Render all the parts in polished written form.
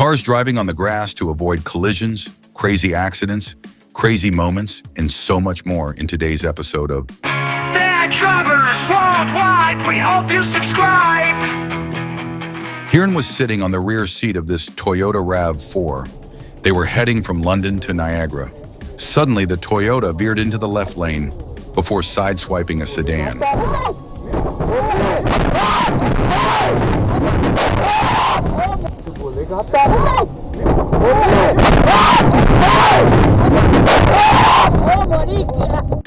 Cars driving on the grass to avoid collisions, crazy accidents, crazy moments, and so much more in today's episode of Travelers worldwide, we hope you subscribe. Hiran was sitting on the rear seat of this Toyota RAV4. They were heading from London to Niagara. Suddenly, the Toyota veered into the left lane before sideswiping a sedan.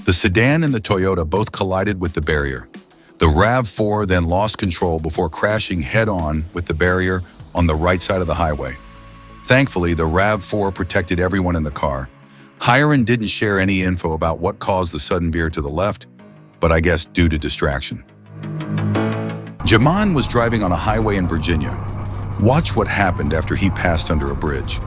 The sedan and the Toyota both collided with the barrier. The RAV4 then lost control before crashing head-on with the barrier on the right side of the highway. Thankfully, the RAV4 protected everyone in the car. Hiran didn't share any info about what caused the sudden veer to the left, but I guess due to distraction. Jaman was driving on a highway in Virginia. Watch what happened after he passed under a bridge.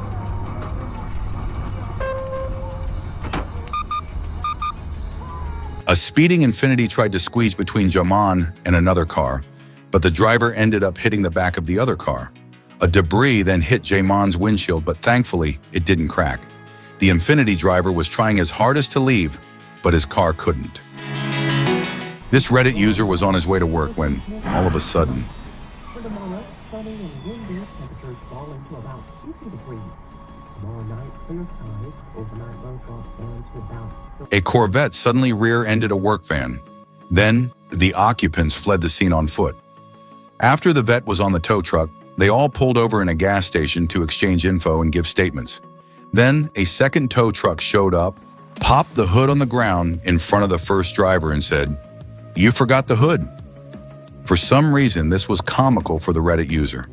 A speeding Infiniti tried to squeeze between Jaman and another car, but the driver ended up hitting the back of the other car. A debris then hit Jaman's windshield, but thankfully, it didn't crack. The Infiniti driver was trying his hardest to leave, but his car couldn't. This Reddit user was on his way to work when, all of a sudden, a Corvette suddenly rear-ended a work van. Then, the occupants fled the scene on foot. After the vet was on the tow truck, they all pulled over in a gas station to exchange info and give statements. Then, a second tow truck showed up, popped the hood on the ground in front of the first driver and said, "You forgot the hood." For some reason, this was comical for the Reddit user.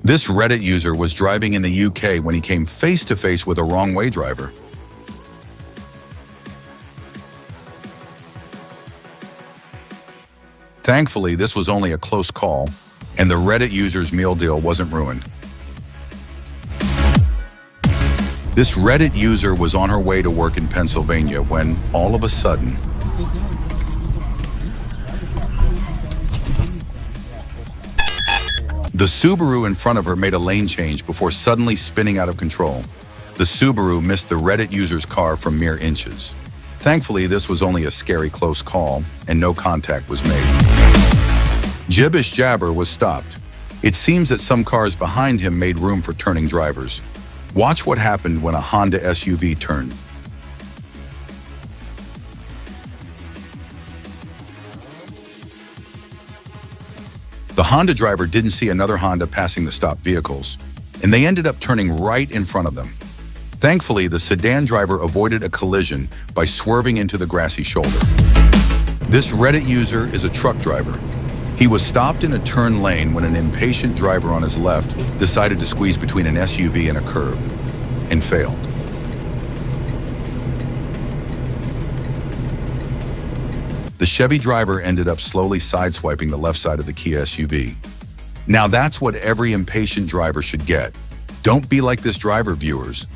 This Reddit user was driving in the UK when he came face-to-face with a wrong-way driver. Thankfully, this was only a close call, and the Reddit user's meal deal wasn't ruined. This Reddit user was on her way to work in Pennsylvania when, all of a sudden, the Subaru in front of her made a lane change before suddenly spinning out of control. The Subaru missed the Reddit user's car from mere inches. Thankfully, this was only a scary close call, and no contact was made. JibbishJabber was stopped. It seems that some cars behind him made room for turning drivers. Watch what happened when a Honda SUV turned. The Honda driver didn't see another Honda passing the stopped vehicles, and they ended up turning right in front of them. Thankfully, the sedan driver avoided a collision by swerving into the grassy shoulder. This Reddit user is a truck driver. He was stopped in a turn lane when an impatient driver on his left decided to squeeze between an SUV and a curb, and failed. The Chevy driver ended up slowly sideswiping the left side of the Kia SUV. Now that's what every impatient driver should get. Don't be like this driver, viewers.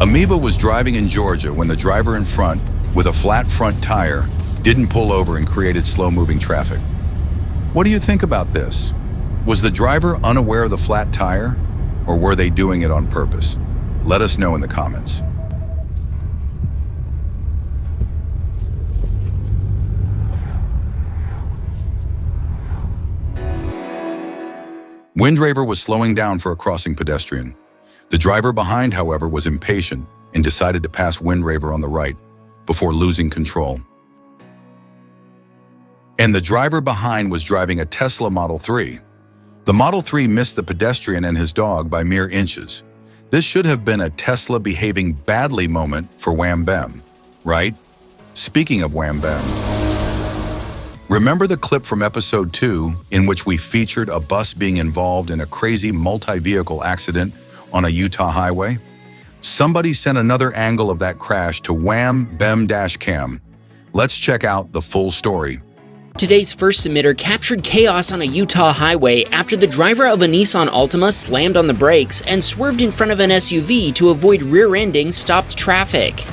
Amoeba was driving in Georgia when the driver in front, with a flat front tire, didn't pull over and created slow-moving traffic. What do you think about this? Was the driver unaware of the flat tire, or were they doing it on purpose? Let us know in the comments. Windraver was slowing down for a crossing pedestrian. The driver behind, however, was impatient and decided to pass Windraver on the right before losing control. And the driver behind was driving a Tesla Model 3. The Model 3 missed the pedestrian and his dog by mere inches. This should have been a Tesla behaving badly moment for Wham Bam, right? Speaking of Wham Bam, remember the clip from episode 2 in which we featured a bus being involved in a crazy multi-vehicle accident on a Utah highway? Somebody sent another angle of that crash to Wham Bam Dashcam. Let's check out the full story. Today's first submitter captured chaos on a Utah highway after the driver of a Nissan Altima slammed on the brakes and swerved in front of an SUV to avoid rear-ending stopped traffic.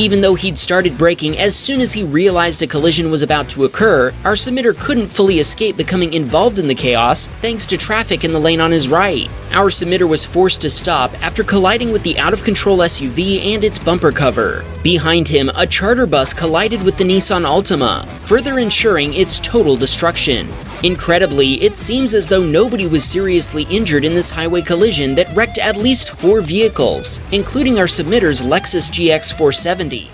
Even though he'd started braking as soon as he realized a collision was about to occur, our submitter couldn't fully escape becoming involved in the chaos thanks to traffic in the lane on his right. Our submitter was forced to stop after colliding with the out-of-control SUV and its bumper cover. Behind him, a charter bus collided with the Nissan Altima, further ensuring its total destruction. Incredibly, it seems as though nobody was seriously injured in this highway collision that wrecked at least 4 vehicles, including our submitter's Lexus GX 470.